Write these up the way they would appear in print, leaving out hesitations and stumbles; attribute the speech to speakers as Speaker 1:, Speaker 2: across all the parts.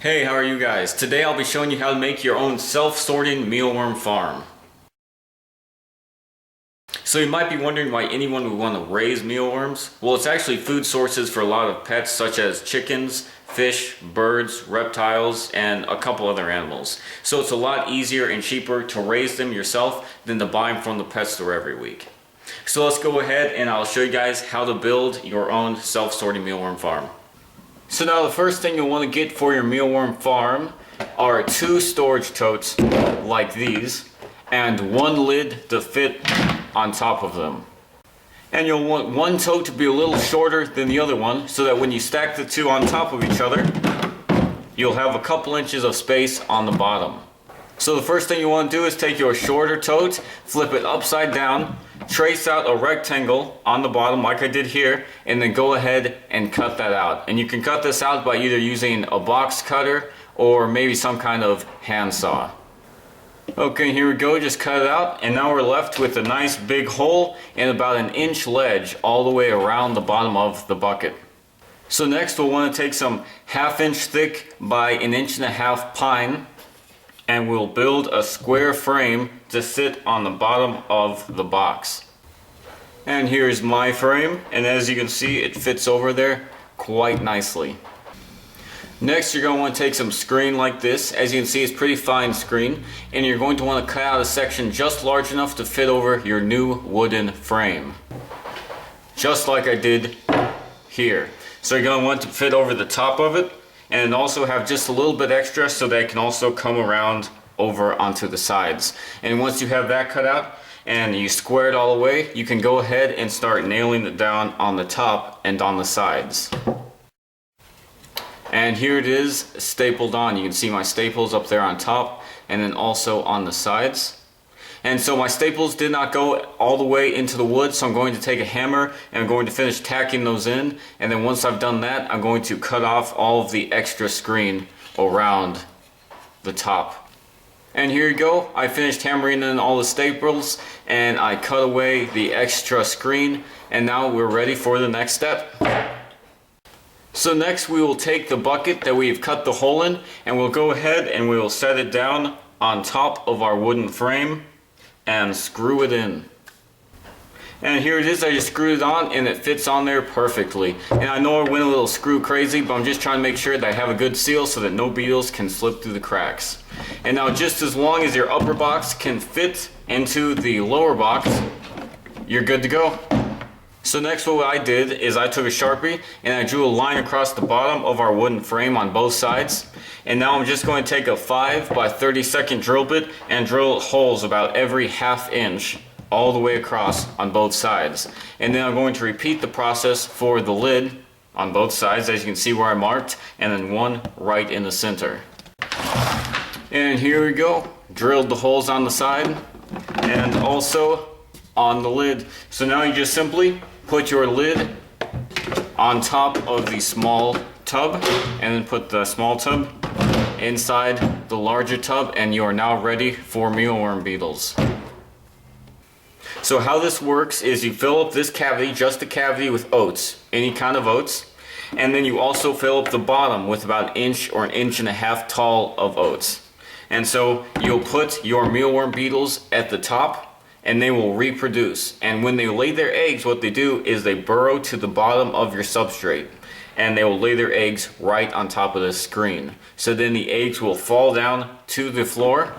Speaker 1: Hey, how are you guys? Today I'll be showing you how to make your own self-sorting mealworm farm. So you might be wondering why anyone would want to raise mealworms. Well, it's actually food sources for a lot of pets such as chickens, fish, birds, reptiles, and a couple other animals. So it's a lot easier and cheaper to raise them yourself than to buy them from the pet store every week. So let's go ahead and I'll show you guys how to build your own self-sorting mealworm farm. So now the first thing you'll want to get for your mealworm farm are 2 storage totes like these and 1 lid to fit on top of them. And you'll want 1 tote to be a little shorter than the other one so that when you stack the 2 on top of each other, you'll have a couple inches of space on the bottom. So the first thing you want to do is take your shorter tote, flip it upside down, trace out a rectangle on the bottom like I did here, and then go ahead and cut that out. And you can cut this out by either using a box cutter or maybe some kind of handsaw. Okay, here we go, just cut it out, and now we're left with a nice big hole and about an inch ledge all the way around the bottom of the bucket. So next we'll want to take some 1/2 inch thick by 1.5 inch pine, and we'll build a square frame to sit on the bottom of the box. And here's my frame, and as you can see it fits over there quite nicely. Next you're going to want to take some screen like this. As you can see, it's pretty fine screen, and you're going to want to cut out a section just large enough to fit over your new wooden frame. Just like I did here. So you're going to want to fit over the top of it, and also have just a little bit extra so that it can also come around over onto the sides. And once you have that cut out and you square it all the way, you can go ahead and start nailing it down on the top and on the sides. And here it is stapled on. You can see my staples up there on top and then also on the sides. And so my staples did not go all the way into the wood, so I'm going to take a hammer and I'm going to finish tacking those in, and then once I've done that, I'm going to cut off all of the extra screen around the top. And here you go, I finished hammering in all the staples and I cut away the extra screen, and now we're ready for the next step. So next we will take the bucket that we've cut the hole in, and we'll go ahead and we will set it down on top of our wooden frame and screw it in. And here it is, I just screwed it on and it fits on there perfectly. And I know I went a little screw crazy, but I'm just trying to make sure that I have a good seal so that no beetles can slip through the cracks. And now just as long as your upper box can fit into the lower box, you're good to go. So next what I did is I took a Sharpie and I drew a line across the bottom of our wooden frame on both sides. And now I'm just going to take a 5 by 32nd drill bit and drill holes about every 1/2 inch all the way across on both sides. And then I'm going to repeat the process for the lid on both sides, as you can see where I marked, and then one right in the center. And here we go, drilled the holes on the side and also on the lid. So now you just simply put your lid on top of the small tub and then put the small tub inside the larger tub, and you are now ready for mealworm beetles. So how this works is you fill up this cavity, just a cavity, with oats, any kind of oats, and then you also fill up the bottom with about 1 inch or 1.5 inches tall of oats. And so you'll put your mealworm beetles at the top and they will reproduce. And when they lay their eggs, what they do is they burrow to the bottom of your substrate, and they will lay their eggs right on top of the screen. So then the eggs will fall down to the floor,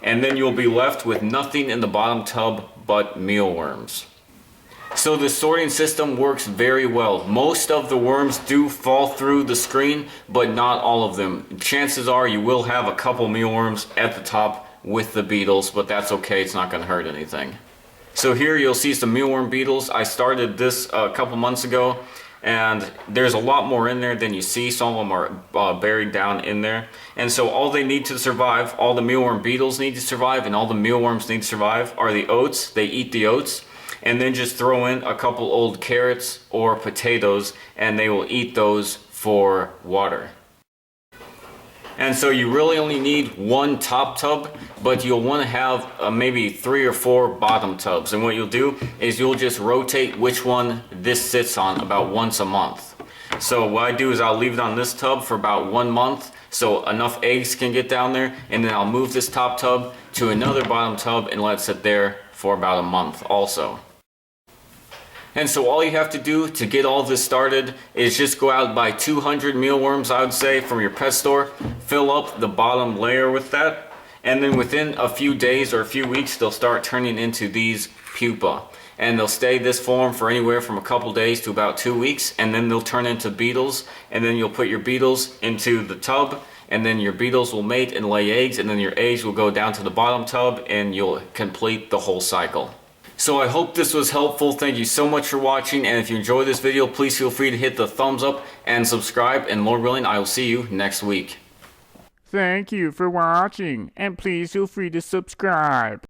Speaker 1: and then you'll be left with nothing in the bottom tub but mealworms. So the sorting system works very well. Most of the worms do fall through the screen, but not all of them. Chances are you will have a couple mealworms at the top with the beetles, but that's okay, it's not going to hurt anything. So here you'll see some mealworm beetles. I started this a couple months ago, and there's a lot more in there than you see. Some of them are buried down in there, and so all they need to survive, all the mealworm beetles need to survive, and all the mealworms need to survive are the oats. They eat the oats, and then just throw in a couple old carrots or potatoes, and they will eat those for water. And so you really only need 1 top tub, but you'll want to have maybe 3 or 4 bottom tubs. And what you'll do is you'll just rotate which one this sits on about once a month. So what I do is I'll leave it on this tub for about 1 month so enough eggs can get down there, and then I'll move this top tub to another bottom tub and let it sit there for about a month also. And so all you have to do to get all this started is just go out and buy 200 mealworms, I would say, from your pet store. Fill up the bottom layer with that, and then within a few days or a few weeks they'll start turning into these pupa. And they'll stay this form for anywhere from a couple days to about 2 weeks, and then they'll turn into beetles, and then you'll put your beetles into the tub, and then your beetles will mate and lay eggs, and then your eggs will go down to the bottom tub, and you'll complete the whole cycle. So I hope this was helpful. Thank you so much for watching, and if you enjoyed this video, please feel free to hit the thumbs up and subscribe, and Lord willing, I will see you next week.
Speaker 2: Thank you for watching, and please feel free to subscribe.